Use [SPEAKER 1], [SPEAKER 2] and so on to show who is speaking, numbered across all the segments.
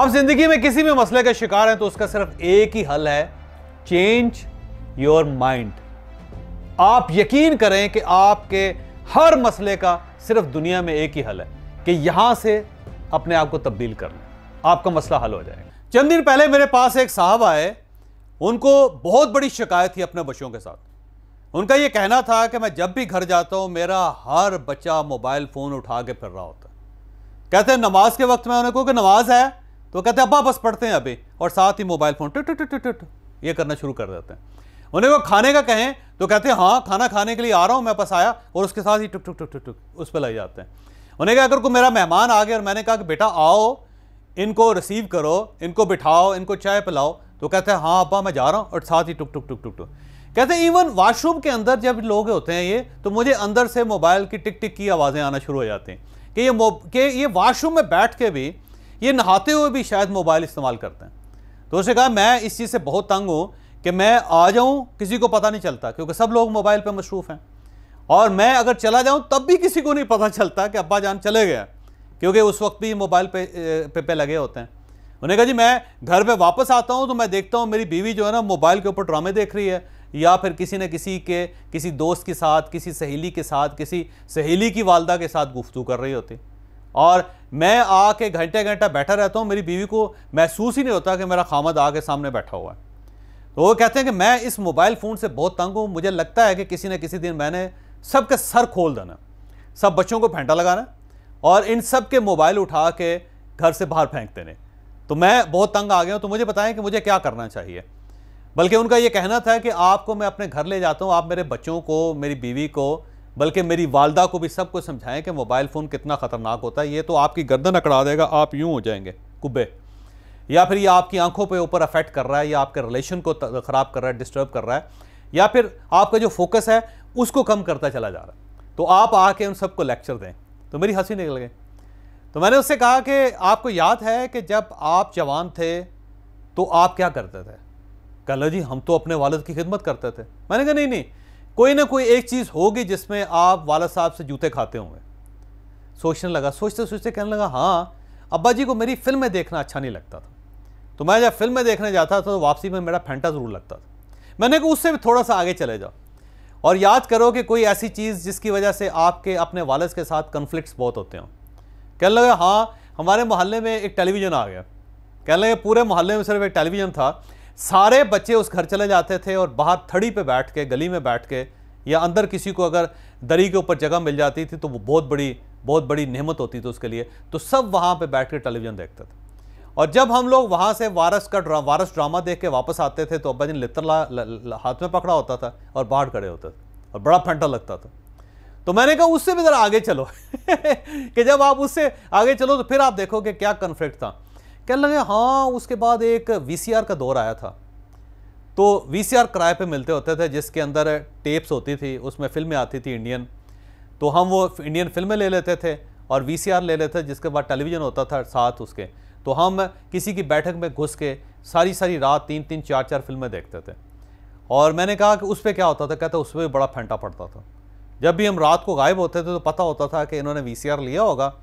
[SPEAKER 1] आप जिंदगी में किसी भी मसले का शिकार हैं तो उसका सिर्फ एक ही हल है, चेंज योर माइंड। आप यकीन करें कि आपके हर मसले का सिर्फ दुनिया में एक ही हल है कि यहां से अपने आप को तब्दील कर लें, आपका मसला हल हो जाएगा। चंद दिन पहले मेरे पास एक साहब आए, उनको बहुत बड़ी शिकायत थी अपने बच्चों के साथ। उनका यह कहना था कि मैं जब भी घर जाता हूं मेरा हर बच्चा मोबाइल फोन उठा के फिर रहा होता है। कहते हैं नमाज के वक्त में उन्हें कहूं कि नमाज है तो कहते हैं अब्बा बस पढ़ते हैं अभी, और साथ ही मोबाइल फोन टुट टुट टुट टुट ये करना शुरू कर देते हैं। उन्हें वो खाने का कहें तो कहते हैं हाँ खाना खाने के लिए आ रहा हूं मैं, बस आया, और उसके साथ ही टुक टुक टुक टुक टुक उस पर लग जाते हैं। उन्हें कहा अगर कोई मेरा मेहमान आ गया और मैंने कहा कि बेटा आओ, इनको रिसीव करो, इनको बिठाओ, इनको चाय पिलाओ, तो कहते हैं हाँ अब्बा मैं जा रहा हूँ, और साथ ही टुक टुक टुक टुक टुक। कहते हैं इवन वॉशरूम के अंदर जब लोग होते हैं ये, तो मुझे अंदर से मोबाइल की टिक टिक की आवाज़ें आना शुरू हो जाती हैं कि ये वॉशरूम में बैठ के भी, ये नहाते हुए भी शायद मोबाइल इस्तेमाल करते हैं। तो उसने कहा मैं इस चीज़ से बहुत तंग हूँ कि मैं आ जाऊँ किसी को पता नहीं चलता, क्योंकि सब लोग मोबाइल पे मसरूफ़ हैं, और मैं अगर चला जाऊँ तब भी किसी को नहीं पता चलता कि अब्बा जान चले गया, क्योंकि उस वक्त भी मोबाइल पे लगे होते हैं। उन्होंने कहा जी मैं घर पे वापस आता हूँ तो मैं देखता हूँ मेरी बीवी जो है ना मोबाइल के ऊपर ड्रामे देख रही है, या फिर किसी न किसी दोस्त के साथ, किसी सहेली के साथ, किसी सहेली की वालदा के साथ गुफ्तगू कर रही होती, और मैं आके घंटे घंटा बैठा रहता हूँ, मेरी बीवी को महसूस ही नहीं होता कि मेरा खामद आके सामने बैठा हुआ है। तो वो कहते हैं कि मैं इस मोबाइल फ़ोन से बहुत तंग हूँ, मुझे लगता है कि किसी न किसी दिन मैंने सबके सर खोल देना, सब बच्चों को फेंटा लगाना और इन सब के मोबाइल उठा के घर से बाहर फेंक देने। तो मैं बहुत तंग आ गया हूँ, तो मुझे बताएं कि मुझे क्या करना चाहिए। बल्कि उनका ये कहना था कि आपको मैं अपने घर ले जाता हूँ, आप मेरे बच्चों को, मेरी बीवी को, बल्कि मेरी वालदा को भी सबको समझाएं कि मोबाइल फ़ोन कितना ख़तरनाक होता है, ये तो आपकी गर्दन अकड़ा देगा, आप यूँ हो जाएंगे कुब्बे, या फिर ये आपकी आंखों पे ऊपर अफेक्ट कर रहा है, या आपके रिलेशन को ख़राब कर रहा है, डिस्टर्ब कर रहा है, या फिर आपका जो फोकस है उसको कम करता चला जा रहा है। तो आप आके उन सबको लेक्चर दें। तो मेरी हंसी निकल गई। तो मैंने उससे कहा कि आपको याद है कि जब आप जवान थे तो आप क्या करते थे? कह लो जी हम तो अपने वालिद की खिदमत करते थे। मैंने कहा नहीं, कोई ना कोई एक चीज़ होगी जिसमें आप वालिद साहब से जूते खाते होंगे। सोचने लगा, सोचते सोचते कहने लगा हाँ अब्बा जी को मेरी फिल्में देखना अच्छा नहीं लगता था, तो मैं जब फिल्में देखने जाता था तो वापसी में मेरा फेंटा ज़रूर लगता था। मैंने कहा उससे भी थोड़ा सा आगे चले जाओ और याद करो कि कोई ऐसी चीज़ जिसकी वजह से आपके अपने वालिद के साथ कन्फ्लिक्ट्स बहुत होते हों। कहने लगा हाँ हमारे मोहल्ले में एक टेलीविज़न आ गया। कहने लगे पूरे मोहल्ले में सिर्फ एक टेलीविज़न था, सारे बच्चे उस घर चले जाते थे और बाहर थड़ी पे बैठ के, गली में बैठ के, या अंदर किसी को अगर दरी के ऊपर जगह मिल जाती थी तो वो बहुत बड़ी नेमत होती थी उसके लिए, तो सब वहाँ पे बैठ के टेलीविज़न देखते थे। और जब हम लोग वहाँ से वारस ड्रामा देख के वापस आते थे तो अब्बा जी ने लित्र हाथ में पकड़ा होता था और बाहर खड़े होते थे और बड़ा फंटा लगता था। तो मैंने कहा उससे भी ज़रा आगे चलो कि जब आप उससे आगे चलो तो फिर आप देखो कि क्या कन्फ्लिक्ट था। कहने लगे हाँ उसके बाद एक वीसीआर का दौर आया था, तो वीसीआर किराए पे मिलते होते थे जिसके अंदर टेप्स होती थी, उसमें फिल्में आती थी इंडियन, तो हम वो इंडियन फिल्में ले लेते थे और वीसीआर ले लेते थे, जिसके बाद टेलीविज़न होता था साथ उसके। तो हम किसी की बैठक में घुस के सारी रात 3-3, 4-4 फिल्में देखते थे। और मैंने कहा कि उस पर क्या होता था? कहते उस पर भी बड़ा फेंटा पड़ता था। जब भी हम रात को गायब होते थे तो पता होता था कि इन्होंने वीसीआर लिया होगा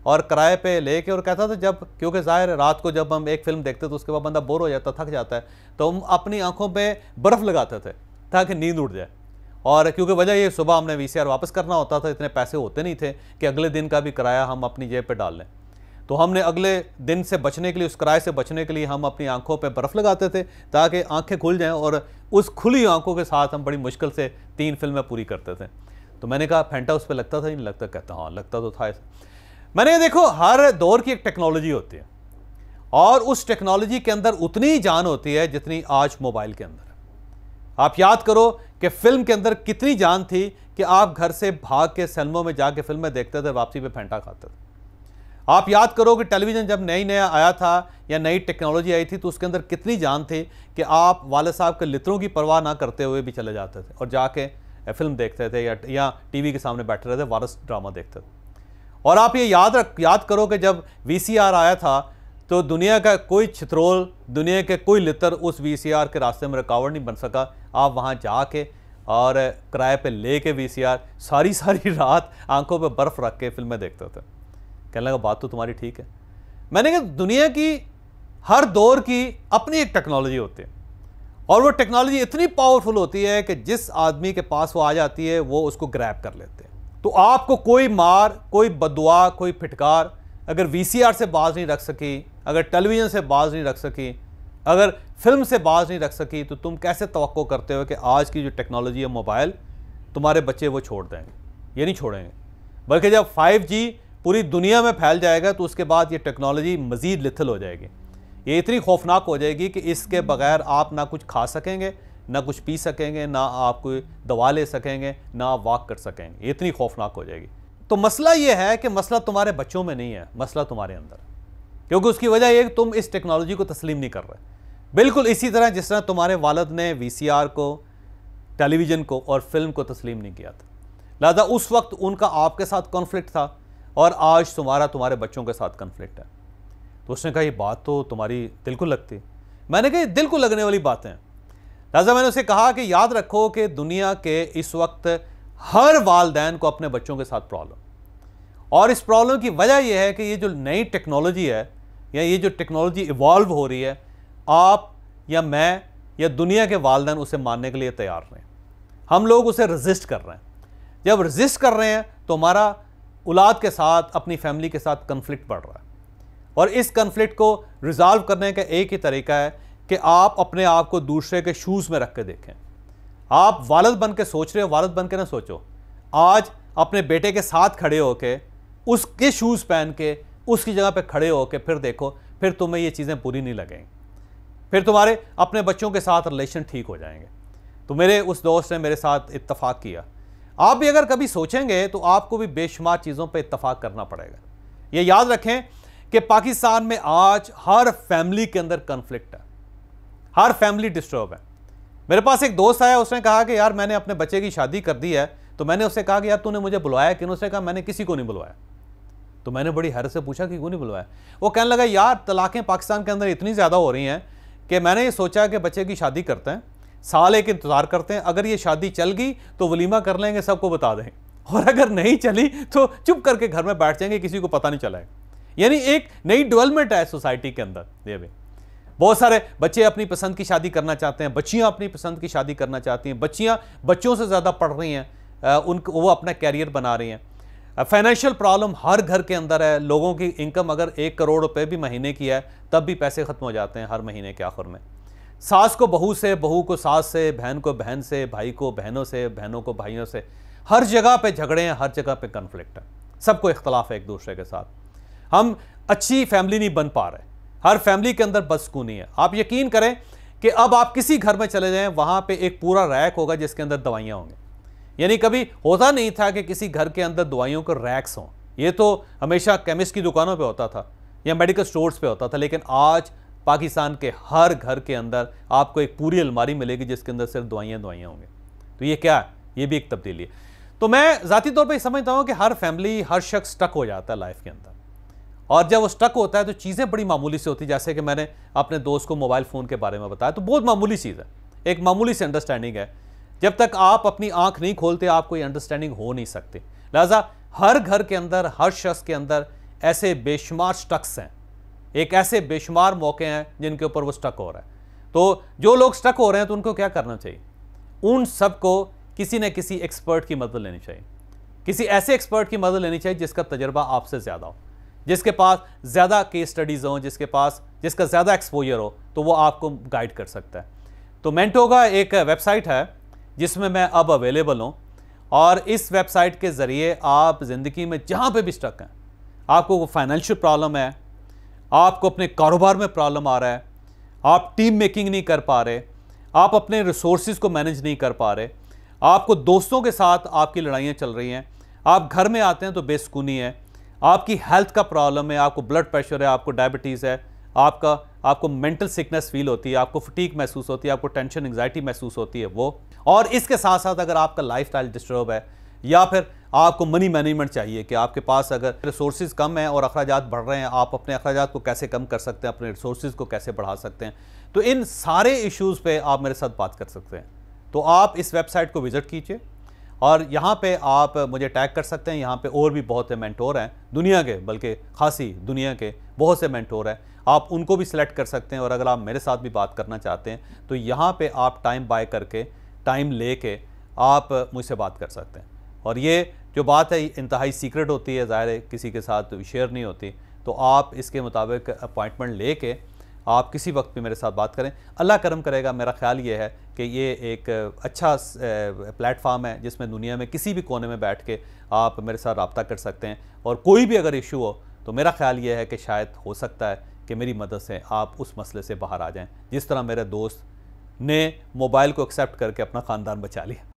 [SPEAKER 1] और किराए पे लेके, और कहता था जब, क्योंकि ज़ाहिर रात को जब हम एक फ़िल्म देखते तो उसके बाद बंदा बोर हो जाता, थक जाता है, तो हम अपनी आंखों पे बर्फ़ लगाते थे ताकि नींद उड़ जाए। और क्योंकि वजह ये सुबह हमने वीसीआर वापस करना होता था, इतने पैसे होते नहीं थे कि अगले दिन का भी किराया हम अपनी जेब पे डाल लें, तो हमने अगले दिन से बचने के लिए, उस किराए से बचने के लिए हम अपनी आंखों पे बर्फ़ लगाते थे ताकि आंखें खुल जाएं, और उस खुली आंखों के साथ हम बड़ी मुश्किल से 3 फिल्में पूरी करते थे। तो मैंने कहा फेंटा उस पर लगता था नहीं लगता? कहता हाँ लगता तो था ऐसा। मैंने कहा देखो हर दौर की एक टेक्नोलॉजी होती है और उस टेक्नोलॉजी के अंदर उतनी ही जान होती है जितनी आज मोबाइल के अंदर है। आप याद करो कि फिल्म के अंदर कितनी जान थी कि आप घर से भाग के सिनेमा में जाके फिल्में देखते थे, वापसी पे फेंटा खाते थे। आप याद करो कि टेलीविज़न जब नया आया था या नई टेक्नोलॉजी आई थी तो उसके अंदर कितनी जान थी कि आप वाले साहब के लित्रों की परवाह ना करते हुए भी चले जाते थे और जाके फिल्म देखते थे या टीवी के सामने बैठे रहते, वारस ड्रामा देखते थे। और आप ये याद करो कि जब वीसीआर आया था तो दुनिया का कोई छित्रोल, दुनिया के कोई लित्र उस वीसीआर के रास्ते में रुकावट नहीं बन सका। आप वहाँ जाके और किराए पे ले के वीसीआर सारी रात आंखों पे बर्फ़ रख के फिल्में देखते थे। कहने लगा बात तो तुम्हारी ठीक है। मैंने कहा दुनिया की हर दौर की अपनी एक टेक्नोलॉजी होती है और वो टेक्नोलॉजी इतनी पावरफुल होती है कि जिस आदमी के पास वो आ जाती है वो उसको ग्रैब कर लेते हैं। तो आपको कोई मार, कोई बददुआ, कोई फिटकार अगर वीसीआर से बाज नहीं रख सकी, अगर टेलीविज़न से बाज नहीं रख सकी, अगर फिल्म से बाज नहीं रख सकी, तो तुम कैसे तवक्को करते हो कि आज की जो टेक्नोलॉजी है मोबाइल, तुम्हारे बच्चे वो छोड़ देंगे? ये नहीं छोड़ेंगे। बल्कि जब 5G पूरी दुनिया में फैल जाएगा तो उसके बाद ये टेक्नोलॉजी मज़ीद लिथल हो जाएगी। ये इतनी खौफनाक हो जाएगी कि इसके बगैर आप ना कुछ खा सकेंगे, ना कुछ पी सकेंगे, ना आप कोई दवा ले सकेंगे, ना आप वॉक कर सकेंगे। ये इतनी खौफनाक हो जाएगी। तो मसला ये है कि मसला तुम्हारे बच्चों में नहीं है, मसला तुम्हारे अंदर, क्योंकि उसकी वजह यह कि तुम इस टेक्नोलॉजी को तस्लीम नहीं कर रहे। बिल्कुल इसी तरह जिस तरह तुम्हारे वालिद ने वीसीआर को, टेलीविज़न को और फिल्म को तस्लीम नहीं किया था, लिहाजा उस वक्त उनका आपके साथ कॉन्फ्लिक्ट था और आज तुम्हारे बच्चों के साथ कॉन्फ्लिक्ट है। तो उसने कहा ये बात तो तुम्हारी दिल को लगती। मैंने कहा दिल को लगने वाली बातें हैं। लिहाजा मैंने उसे कहा कि याद रखो कि दुनिया के इस वक्त हर वालिदैन को अपने बच्चों के साथ प्रॉब्लम, और इस प्रॉब्लम की वजह यह है कि ये जो नई टेक्नोलॉजी है या ये जो टेक्नोलॉजी इवॉल्व हो रही है, आप या मैं या दुनिया के वालिदैन उसे मानने के लिए तैयार नहीं। हम लोग उसे रजिस्ट कर रहे हैं। जब रजिस्ट कर रहे हैं तो हमारा औलाद के साथ, अपनी फैमिली के साथ कन्फ्लिक्ट बढ़ रहा है, और इस कन्फ्लिक्ट को रिजॉल्व करने का एक ही तरीका है कि आप अपने आप को दूसरे के शूज़ में रख के देखें। आप वालिद बन के सोच रहे हो, वालिद बन के ना सोचो। आज अपने बेटे के साथ खड़े होके, उसके शूज़ पहन के, उसकी जगह पे खड़े होके फिर देखो, फिर तुम्हें ये चीज़ें बुरी नहीं लगेंगी, फिर तुम्हारे अपने बच्चों के साथ रिलेशन ठीक हो जाएंगे। तो मेरे उस दोस्त ने मेरे साथ इत्तफाक किया। आप भी अगर कभी सोचेंगे तो आपको भी बेशुमार चीज़ों पे इत्तफाक करना पड़ेगा। ये याद रखें कि पाकिस्तान में आज हर फैमिली के अंदर कन्फ्लिक्ट है, हर फैमिली डिस्टर्ब है। मेरे पास एक दोस्त आया, उसने कहा कि यार मैंने अपने बच्चे की शादी कर दी है। तो मैंने उससे कहा कि यार तूने मुझे बुलवाया क्यों? उसने कहा मैंने किसी को नहीं बुलवाया। तो मैंने बड़ी हैरत से पूछा कि क्यों नहीं बुलवाया? वो कहने लगा यार तलाक़ें पाकिस्तान के अंदर इतनी ज़्यादा हो रही हैं कि मैंने ये सोचा कि बच्चे की शादी करते हैं, साल एक इंतज़ार करते हैं, अगर ये शादी चल गई तो वलीमा कर लेंगे, सबको बता दें, और अगर नहीं चली तो चुप करके घर में बैठ जाएंगे, किसी को पता नहीं चलाएगा। यानी एक नई डेवलपमेंट है सोसाइटी के अंदर। ये भी बहुत सारे बच्चे अपनी पसंद की शादी करना चाहते हैं, बच्चियां अपनी पसंद की शादी करना चाहती हैं, बच्चियां बच्चों से ज़्यादा पढ़ रही हैं, वो अपना कैरियर बना रही हैं। फाइनेंशियल प्रॉब्लम हर घर के अंदर है। लोगों की इनकम अगर 1 करोड़ रुपए भी महीने की है तब भी पैसे ख़त्म हो जाते हैं हर महीने के आखिर में। सास को बहू से, बहू को सास से, बहन को बहन से, भाई को बहनों से, बहनों को भाइयों से, हर जगह पे झगड़े हैं, हर जगह पे कन्फ्लिक्ट है, सबको इख्तलाफ है एक दूसरे के साथ। हम अच्छी फैमिली नहीं बन पा रहे, हर फैमिली के अंदर बदसकूनी है। आप यकीन करें कि अब आप किसी घर में चले जाएं, वहाँ पे एक पूरा रैक होगा जिसके अंदर दवाइयाँ होंगी। यानी कभी होता नहीं था कि किसी घर के अंदर दवाइयों के रैक्स हों। ये तो हमेशा केमिस्ट की दुकानों पे होता था या मेडिकल स्टोर्स पे होता था, लेकिन आज पाकिस्तान के हर घर के अंदर आपको एक पूरी अलमारी मिलेगी जिसके अंदर सिर्फ दवाइयाँ होंगी। तो ये क्या है? ये भी एक तब्दीली है। तो मैं ज़ाती तौर पर समझता हूँ कि हर फैमिली, हर शख्स स्टक हो जाता है लाइफ के अंदर, और जब वो स्टक होता है तो चीज़ें बड़ी मामूली से होती है। जैसे कि मैंने अपने दोस्त को मोबाइल फ़ोन के बारे में बताया, तो बहुत मामूली चीज़ है, एक मामूली सी अंडरस्टैंडिंग है। जब तक आप अपनी आंख नहीं खोलते आप कोई अंडरस्टैंडिंग हो नहीं सकती। लिहाजा हर घर के अंदर, हर शख्स के अंदर ऐसे बेशुमार स्टक्स हैं, एक ऐसे बेशुमार मौके हैं जिनके ऊपर वो स्टक हो रहा है। तो जो लोग स्टक हो रहे हैं तो उनको क्या करना चाहिए? उन सबको किसी न किसी एक्सपर्ट की मदद लेनी चाहिए, किसी ऐसे एक्सपर्ट की मदद लेनी चाहिए जिसका तजर्बा आपसे ज़्यादा हो, जिसके पास ज़्यादा केस स्टडीज़ हों, जिसका ज़्यादा एक्सपोजर हो, तो वो आपको गाइड कर सकता है। तो मेंटोगा एक वेबसाइट है जिसमें मैं अब अवेलेबल हूँ, और इस वेबसाइट के ज़रिए आप ज़िंदगी में जहाँ पे भी स्टक हैं, आपको फाइनेंशियल प्रॉब्लम है, आपको अपने कारोबार में प्रॉब्लम आ रहा है, आप टीम मेकिंग नहीं कर पा रहे, आप अपने रिसोर्सेज को मैनेज नहीं कर पा रहे, आपको दोस्तों के साथ आपकी लड़ाइयाँ चल रही हैं, आप घर में आते हैं तो बेसुकूनी है, आपकी हेल्थ का प्रॉब्लम है, आपको ब्लड प्रेशर है, आपको डायबिटीज़ है, आपको मेंटल सिकनेस फील होती है, आपको फटीक महसूस होती है, आपको टेंशन एंग्जाइटी महसूस होती है वो, और इसके साथ साथ अगर आपका लाइफस्टाइल डिस्टर्ब है, या फिर आपको मनी मैनेजमेंट चाहिए कि आपके पास अगर रिसोर्सेज कम हैं और अखराजात बढ़ रहे हैं, आप अपने अखराजात को कैसे कम कर सकते हैं, अपने रिसोर्सेज को कैसे बढ़ा सकते हैं, तो इन सारे इश्यूज़ पे आप मेरे साथ बात कर सकते हैं। तो आप इस वेबसाइट को विज़िट कीजिए और यहाँ पे आप मुझे टैग कर सकते हैं। यहाँ पे और भी बहुत मेंटोर हैं दुनिया के, बल्कि खासी दुनिया के बहुत से मेंटोर हैं, आप उनको भी सिलेक्ट कर सकते हैं। और अगर आप मेरे साथ भी बात करना चाहते हैं तो यहाँ पे आप टाइम बाय करके, टाइम लेके आप मुझसे बात कर सकते हैं। और ये जो बात है इंतहाई सीक्रेट होती है, ज़ाहिर है किसी के साथ शेयर नहीं होती, तो आप इसके मुताबिक अपॉइंटमेंट लेके आप किसी वक्त भी मेरे साथ बात करें। अल्लाह करम करेगा। मेरा ख्याल ये है कि ये एक अच्छा प्लेटफार्म है जिसमें दुनिया में किसी भी कोने में बैठ के आप मेरे साथ रब्ता कर सकते हैं। और कोई भी अगर इशू हो तो मेरा ख्याल ये है कि शायद हो सकता है कि मेरी मदद से आप उस मसले से बाहर आ जाएं, जिस तरह मेरे दोस्त ने मोबाइल को एक्सेप्ट करके अपना ख़ानदान बचा लिया।